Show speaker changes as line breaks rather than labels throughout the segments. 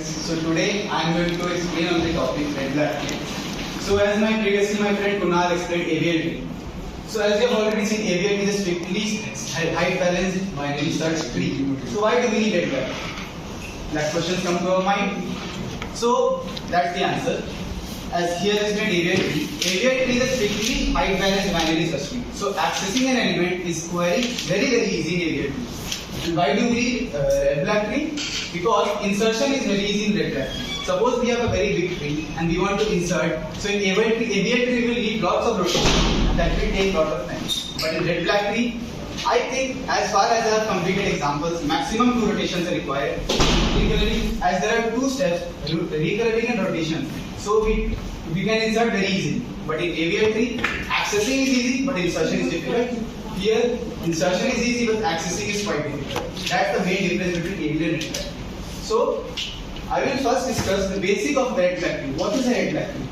So today I am going to explain on the topic red black tree. So as my friend Kunal explained AVL tree. So as you have already seen, AVL tree is strictly height balanced binary search tree. So why do we need red black? That question comes to our mind. So that's the answer. As here explained AVL tree is a strictly height balanced binary search tree. So accessing an element is very easy in AVL tree. And why do we need red black tree? Because insertion is very easy in red black tree. Suppose we have a very big tree and we want to insert. So in AVL tree will need lots of rotation and that will take lot of time. But in red black tree, I think as far as I have completed examples, maximum 2 rotations are required. As there are 2 steps, recurring and rotation. So we can insert very easily. But in AVL tree, accessing is easy, but insertion is difficult. Here, insertion is easy, but accessing is quite difficult. That's the main difference between AVL and red black tree. So, I will first discuss the basic of red black tree. What is a red black tree?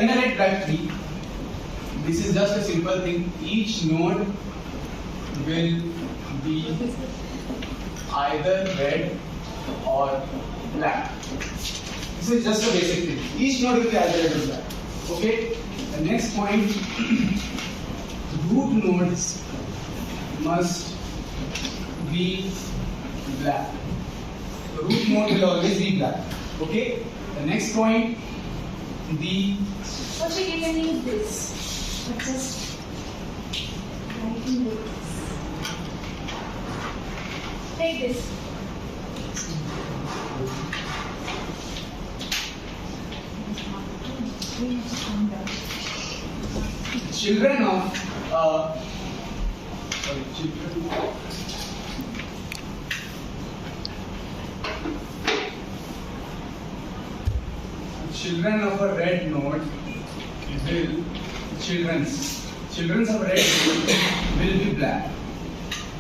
In a red black tree, this is just a simple thing. Each node will be either red or black. This is just a basic thing. Each node will be either red or black. Okay. The next point. Root nodes must be black. The root node will always be black. Okay. The next point.
Also, you can use this. But just writing this. Take this.
Children of children of a red node will children of a red node will be black.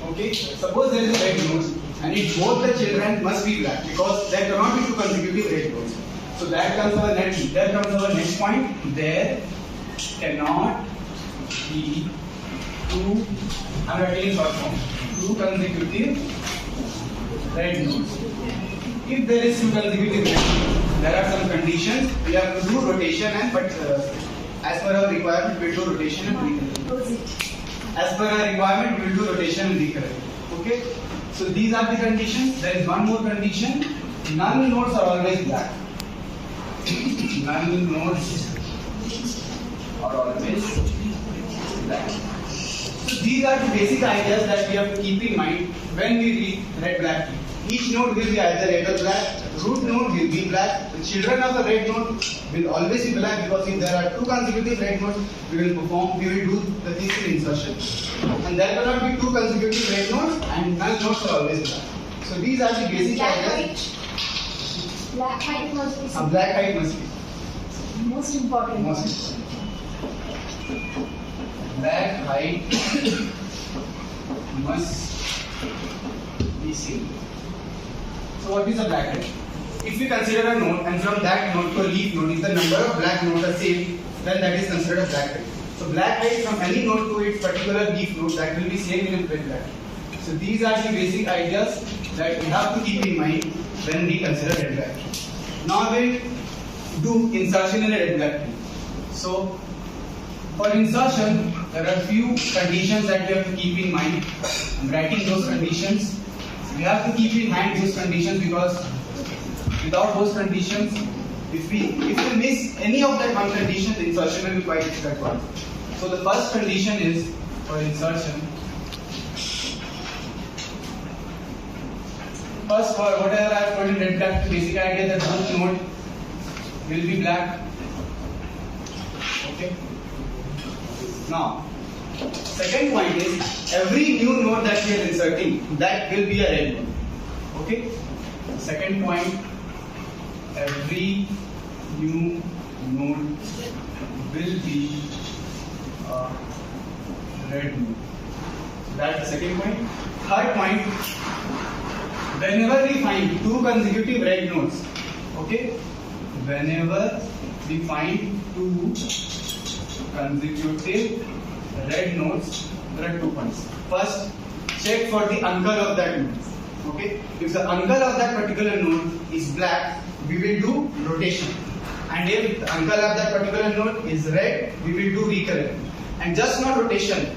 Okay, suppose there is a red node and both the children must be black because there cannot be 2 consecutive red nodes. So that comes our next point. There cannot be 2. I'm writing in short form. 2 consecutive red nodes. If there is 2 consecutive red nodes, there are some conditions. We have to do rotation as per our requirement, we will do rotation and recurring. As per our requirement, we will do rotation and recurring. Okay. So these are the conditions. There is one more condition. None nodes are always black. None nodes are always black. So these are the basic ideas that we have to keep in mind when we read red black tree. Each node will be either red or black. Root node will be black. The children of the red node will always be black because if there are 2 consecutive red nodes, we will do the things in insertion. And there cannot be 2 consecutive red nodes and none nodes are always black. So these are the basic ideas.
Black height must be.
A black height must be.
Most important.
Black height must be seen. So what is a black height? If we consider a node and from that node to a leaf node, if the number of black nodes are same, then that is considered a black height. So black height from any node to its particular leaf node, that will be same in a red black. So these are the basic ideas that we have to keep in mind when we consider red black. Now we will do insertion in a red black tree. So for insertion, there are few conditions that we have to keep in mind. I'm writing those conditions. We have to keep in mind those conditions because without those conditions, if we miss any of that one condition, the insertion will be quite difficult. So the first condition is for insertion. First, for whatever I have put in red black, the basic idea that root node will be black. Okay. Now, second point is every new node that we are inserting, that will be a red node. Okay. Second point, every new node will be a red node. That's the second point. Third point, whenever we find 2 consecutive red nodes, okay, whenever we find 2 consecutive red nodes, there are 2 points. First, check for the anchor of that node. Okay, if the uncle of that particular node is black, we will do rotation. And if the uncle of that particular node is red, we will do recurrent. And just not rotation,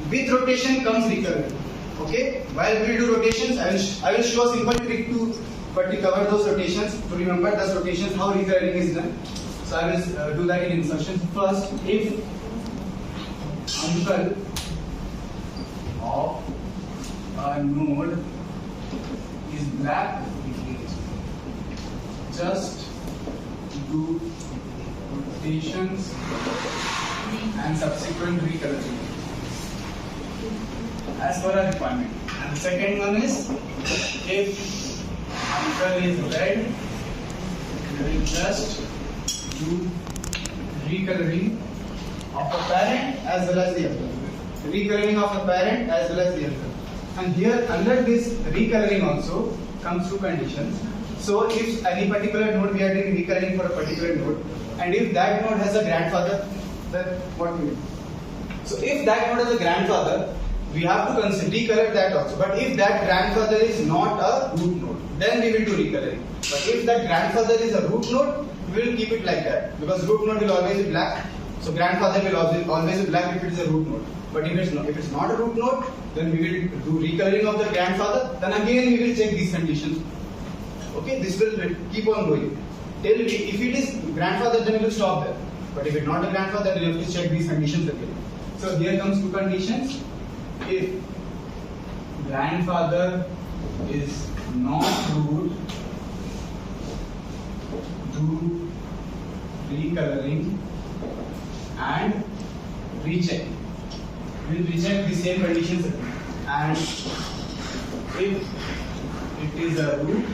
with rotation comes recurrent. Okay, while we will do rotations, I will show a simple trick to cover those rotations, to remember those rotations, how recurring is done. So I will do that in insertion. First, if uncle of a node is black, just do rotations and subsequent recurring as per our requirement. And the second one is, if uncle is red, we will just do recurring of a parent as well as the uncle. Recurring of a parent as well as the uncle. And here under this recurring also comes two conditions. So if any particular node we are doing recurring for a particular node, and if that node has a grandfather, then what we do? So if that node has a grandfather, we have to recurrent that also. But if that grandfather is not a root node, then we will do recurring. But if that grandfather is a root node, we will keep it like that, because root node will always be black. So grandfather will always be black if it is a root node. But if it's not a root node, then we will do recurring of the grandfather. Then again we will check these conditions. Okay, this will keep on going till if it is grandfather, then we will stop there. But if it's not a grandfather, then we have to check these conditions again. So here comes two conditions. If grandfather is not root, do recurring and recheck. We will recheck the same conditions again. And if it is a root,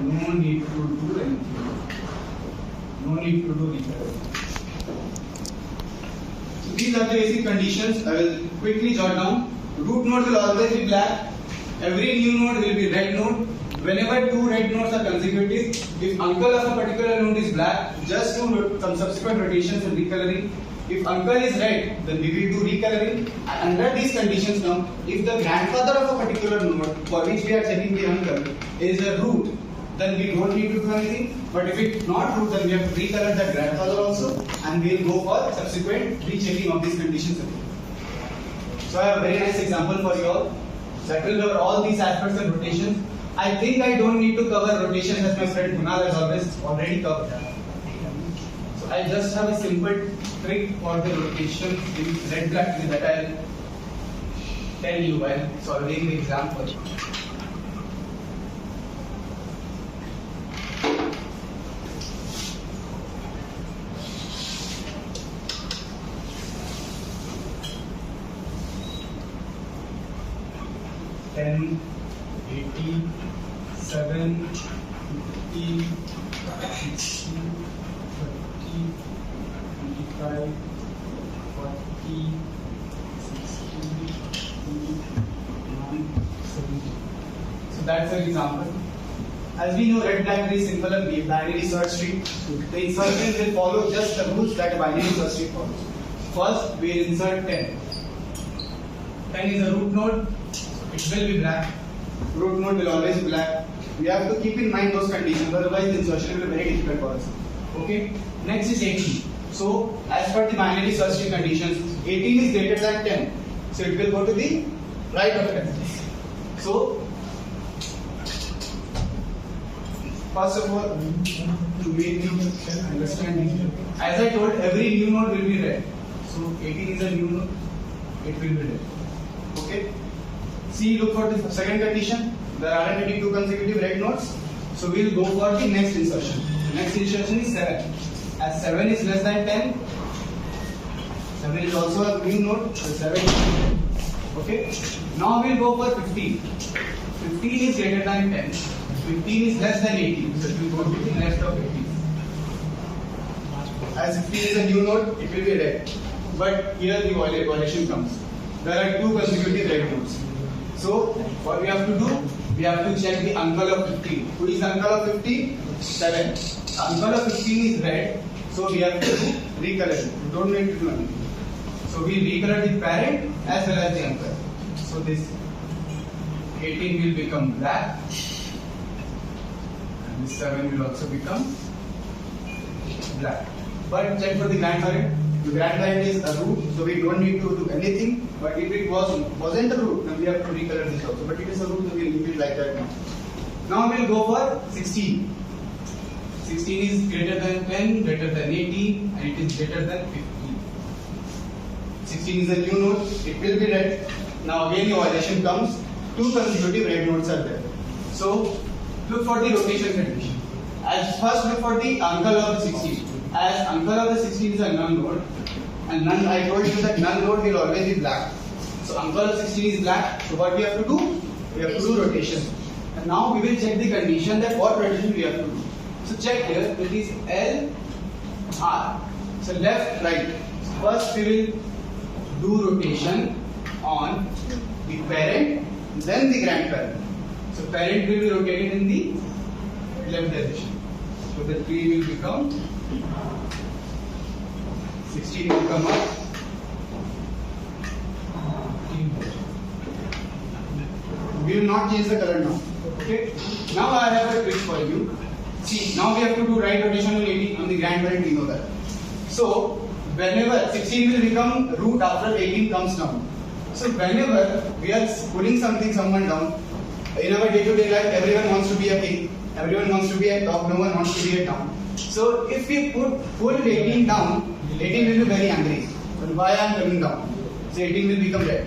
no need to do anything. No need to do recurring. So these are the basic conditions. I will quickly jot down. Root node will always be black. Every new node will be red node. Whenever two red nodes are consecutive, if uncle of a particular node is black, just do some subsequent rotations and recurring. If uncle is red, then we will do recurring. And under these conditions now, if the grandfather of a particular node for which we are checking the uncle is a root, then we don't need to do anything. But if it's not root, then we have to recurrent that grandfather also, and we will go for subsequent rechecking of these conditions again. So I have a very nice example for you all. That will cover all these aspects of rotation. I think I don't need to cover rotation as my friend Kunal has already covered. So I just have a simple trick for the rotation in red black that I'll tell you while solving the example. $10, $80, $7, $50, $60, $30, $25, $40, $60, $9, $70. So that's an example. As we know, red black is simple and binary search tree. The insertion will follow just the rules that binary search tree follows. First, we will insert 10. 10 is a root node. It will be black. Root node will always be black. We have to keep in mind those conditions, otherwise the insertion will be very difficult for us. Okay. Next is 18. So, as per the binary search tree conditions, 18 is greater than 10. So it will go to the right of 10. So, first of all, to make you understand, as I told, every new node will be red. So 18 is a new node. It will be red. Okay. See, look for the second condition. There are already two consecutive red nodes. So we will go for the next insertion. The next insertion is 7. As 7 is less than 10, 7 is also a new node. So 7 is 10. Okay. Now we will go for 15. 15 is greater than 10. 15 is less than 18. So it will go to the left of 18. As 15 is a new node, it will be red. But here the violation comes. There are two consecutive red nodes. So what we have to do? We have to check the uncle of 15. Who is uncle of 15? 7. Uncle of 15 is red. So we have to do recolor. We don't need to do anything. So we recolor the parent as well as the uncle. So this 18 will become black, and this 7 will also become black. But check for the grandparent. The grandparent is a root, so we don't need to do anything. But if it wasn't a root, then we have to recolor this also. But it is a root, so we'll leave it like that now. Now we'll go for 16. 16 is greater than 10, greater than 18, and it is greater than 15. 16 is a new node, it will be red. Now again the violation comes, 2 consecutive red nodes are there. So look for the rotation condition. As first look for the uncle of the 16. As uncle of the 16 is a null node, and null, I told you that null node will always be black. So uncle of 16 is black, so what we have to do? We have to do rotation. And now we will check the condition that what rotation we have to do. So check here, it is L, R. So left, right. First we will do rotation on the parent, then the grandparent. So parent will be rotated in the left direction. So the tree will become 16 will come up. We will not change the color now. Okay. Now I have a trick for you. See, now we have to do right rotation on 18 on the grandparent. We know that. So whenever 16 will become root after 18 comes down. So whenever we are pulling someone down, in our day-to-day life, everyone wants to be a king, everyone wants to be a top, no one wants to be a down. So if we pull 18 down, 18 will be very angry. But why I am coming down? So 18 will become red.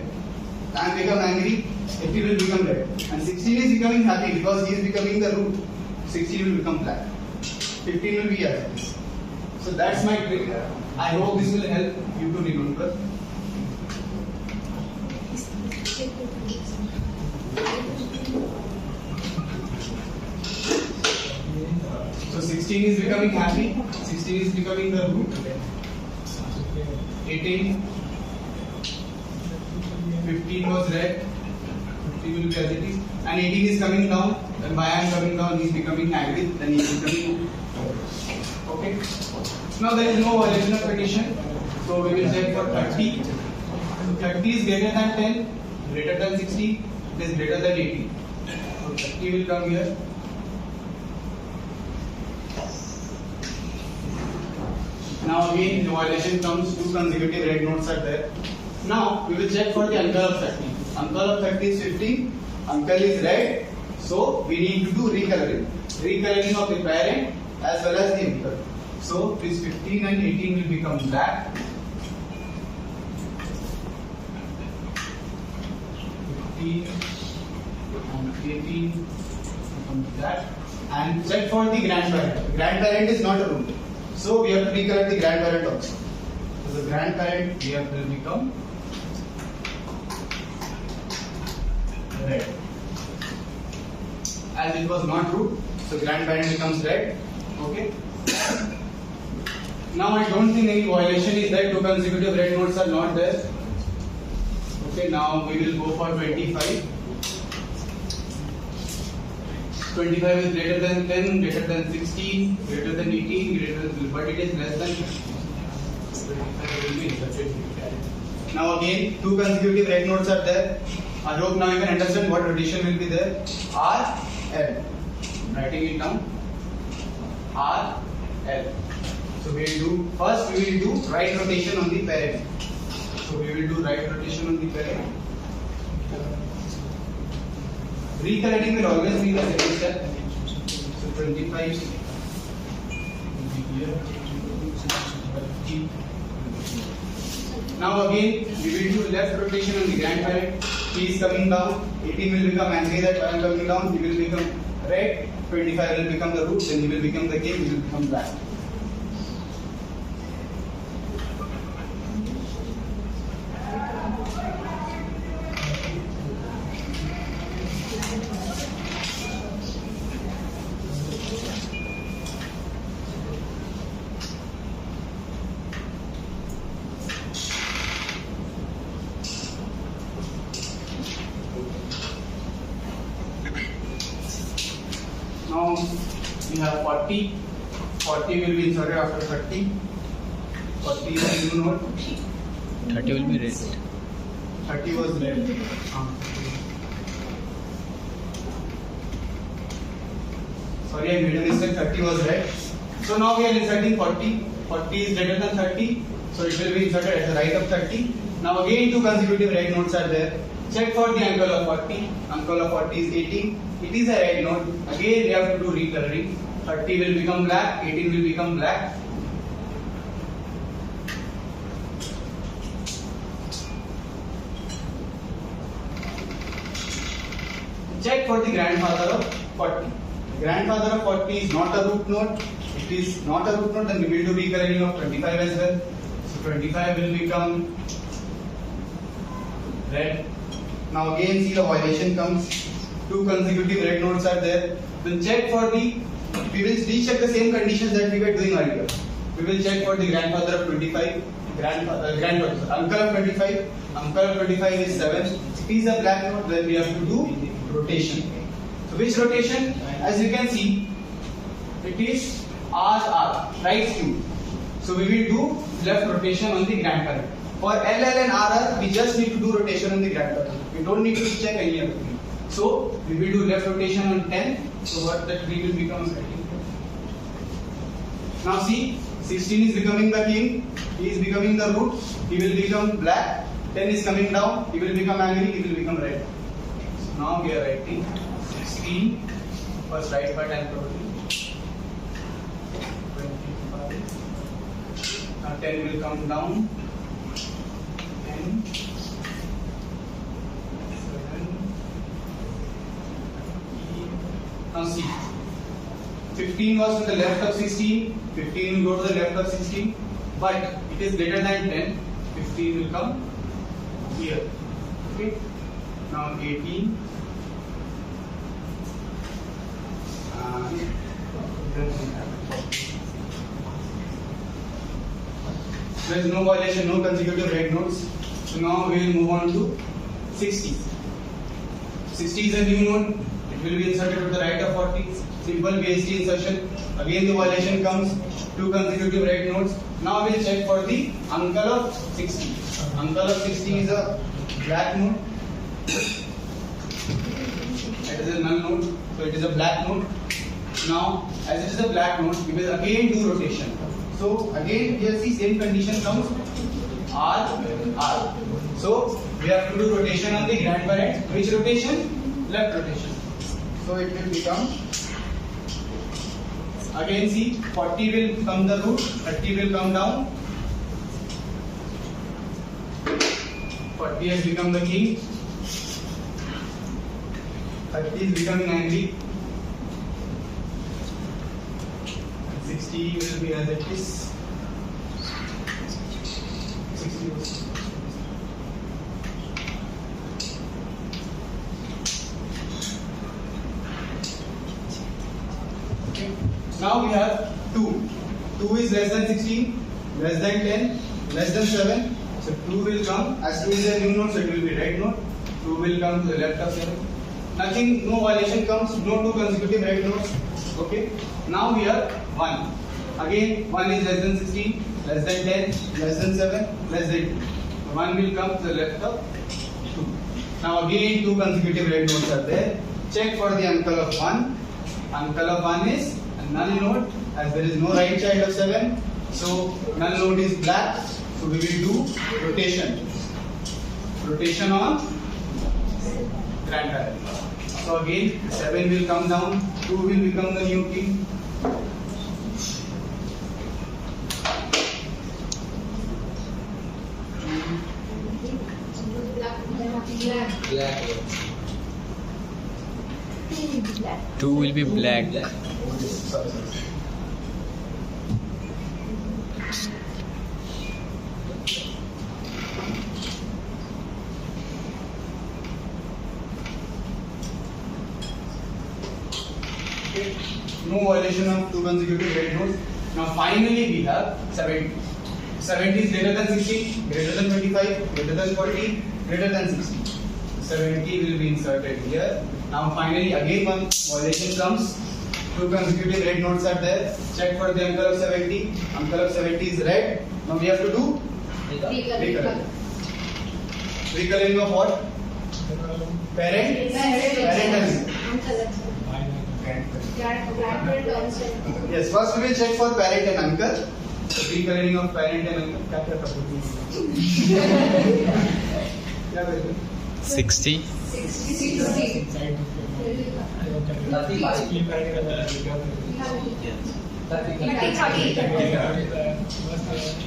I am become angry, 18 will become red. And 16 is becoming happy because he is becoming the root. 16 will become black. 15 will be as it is. So that's my trick. I hope this will help you to remember. So 16 is becoming happy, 16 is becoming the root, 18, 15 was red, 15 will be as it is, and 18 is coming down, then why I am coming down, he is becoming angry, then he is becoming okay. Now there is no violation of condition, so we will check for 30. So 30 is greater than 10, greater than 60, it is greater than 80. So 30 will come here. Now again the violation comes, 2 consecutive red nodes are there. Now we will check for the uncle of 30. Uncle of 30 is 15, uncle is red, so we need to do recoloring. Recoloring of the parent as well as the uncle. So this 15 and 18 will become black. 15 and 18 become black. And check for the grandparent. Grandparent is not a root. So we have to recolor the grandparent also. So the grandparent we have to become red. As it was not root, so grandparent becomes red. Okay. Now I don't think any violation is there. 2 consecutive red nodes are not there. Okay. Now we will go for 25. 25 is greater than 10, greater than 16, greater than 18, greater than, but it is less than 25 will be inserted. Now again, 2 consecutive red nodes are there. I hope now you can understand what rotation will be there. R, L. Writing it down. R, L. So we will do, first we will do right rotation on the parent. So we will do right rotation on the parent. Recoloring will always be the second step. So 25 will be here. Now again we will do left rotation on the grandparent. He is coming down. 18 will become angry that I am coming down. He will become red. 25 will become the root. Then he will become the king. He will become black. Now we have 40. 40 will be inserted after 30. 40 is a new node.
30 will be red.
30 was red. Sorry, I made a mistake. 30 was red. So now we are inserting 40. 40 is greater than 30, so it will be inserted at the right of 30. Now again two consecutive red nodes are there. Check for the uncle of 40. Uncle of 40 is 18. It is a red node. Again we have to do recoloring. 30 will become black. 18 will become black. Check for the grandfather of 40. Grandfather of 40 is not a root node. It is not a root node, then we will do recoloring of 25 as well. So 25 will become red. Now again see the violation comes. Two consecutive red nodes are there. Then check for the, we will recheck the same conditions that we were doing earlier. We will check for the grandfather of 25, uncle of 25. Uncle of 25 is 7. It is a black node, then we have to do rotation. So which rotation? As you can see, it is RR, right skew. So we will do left rotation on the grandparent. For LL and RR, we just need to do rotation on the grandparent. We don't need to check any other thing. So we will do left rotation on 10. So what that tree will become 13. Now see, 16 is becoming the king. He is becoming the root. He will become black. 10 is coming down. He will become angry. He will become red. So now we are writing 16. First right part and probably 25. Now 10 will come down. 10. 7. Now see. 15 was to the left of 16. 15 will go to the left of 16. But it is greater than 10. 15 will come here. Okay. Now 18. There is no violation, no consecutive red nodes. So now we will move on to 60. 60 is a new node. It will be inserted to the right of 40. Simple BST insertion. Again the violation comes. Two consecutive red nodes. Now we will check for the uncle of 60. Uncle of 60 is a black node. It is a null node. So it is a black node. Now, as it is a black node, we will again do rotation. So again, here see same condition comes R. So we have to do rotation on the grandparent. Which rotation? Left rotation. So it will become. Again see 40 will come the root, 30 will come down. 40 has become the king. 30 is becoming angry. 60 will be as it is. 60 was. Okay. Now we have 2. 2 is less than 16, less than 10, less than 7. So 2 will come. As 2 is a new node, so it will be red node. 2 will come to the left of 7. Nothing, no violation comes, no two consecutive red nodes. Okay. Now we have 1. Again, 1 is less than 16, less than 10, less than 7, less than 2. 1 will come to the left of 2. Now again, two consecutive red nodes are there. Check for the uncle of 1. Uncle of 1 is a null node, as there is no right child of 7. So null node is black. So we will do rotation. Rotation on grandparent. So again, 7 will come down, 2 will become the new king.
Black.
2 will be black.
Okay. No violation of two consecutive red nodes. Now finally we have 70. 70 is greater than 60, greater than 25, greater than 40, greater than 60. 70 will be inserted here. Now finally again one violation comes. Two consecutive red nodes are there. Check for the uncle of 70. Uncle of 70 is red. Now we have to do recoloring. Recoloring of what? Parent? Parent.
grandparent also.
Yes, first we will check for parent and uncle. So recoloring of parent and uncle. क्या क्या टपक क्या करेंगे?
60.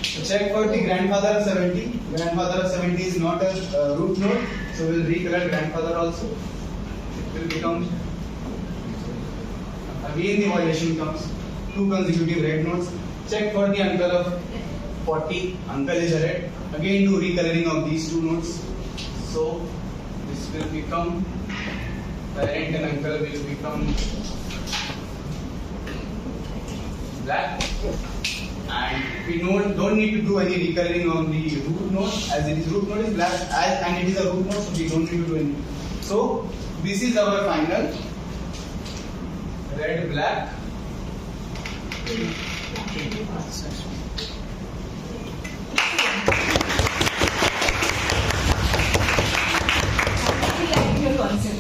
So check for the grandfather of 70. Grandfather of 70 is not a root node, so we'll recolor grandfather also. It will become again the violation comes 2 consecutive red nodes. Check for the uncle of 40. Uncle is a red. Again do recoloring of these 2 nodes. So this will become parent and uncle will become black. And we don't need to do any recoloring on the root node, as its root node is black, and it is a root node, so we don't need to do anything. So this is our final red black.
Your concept.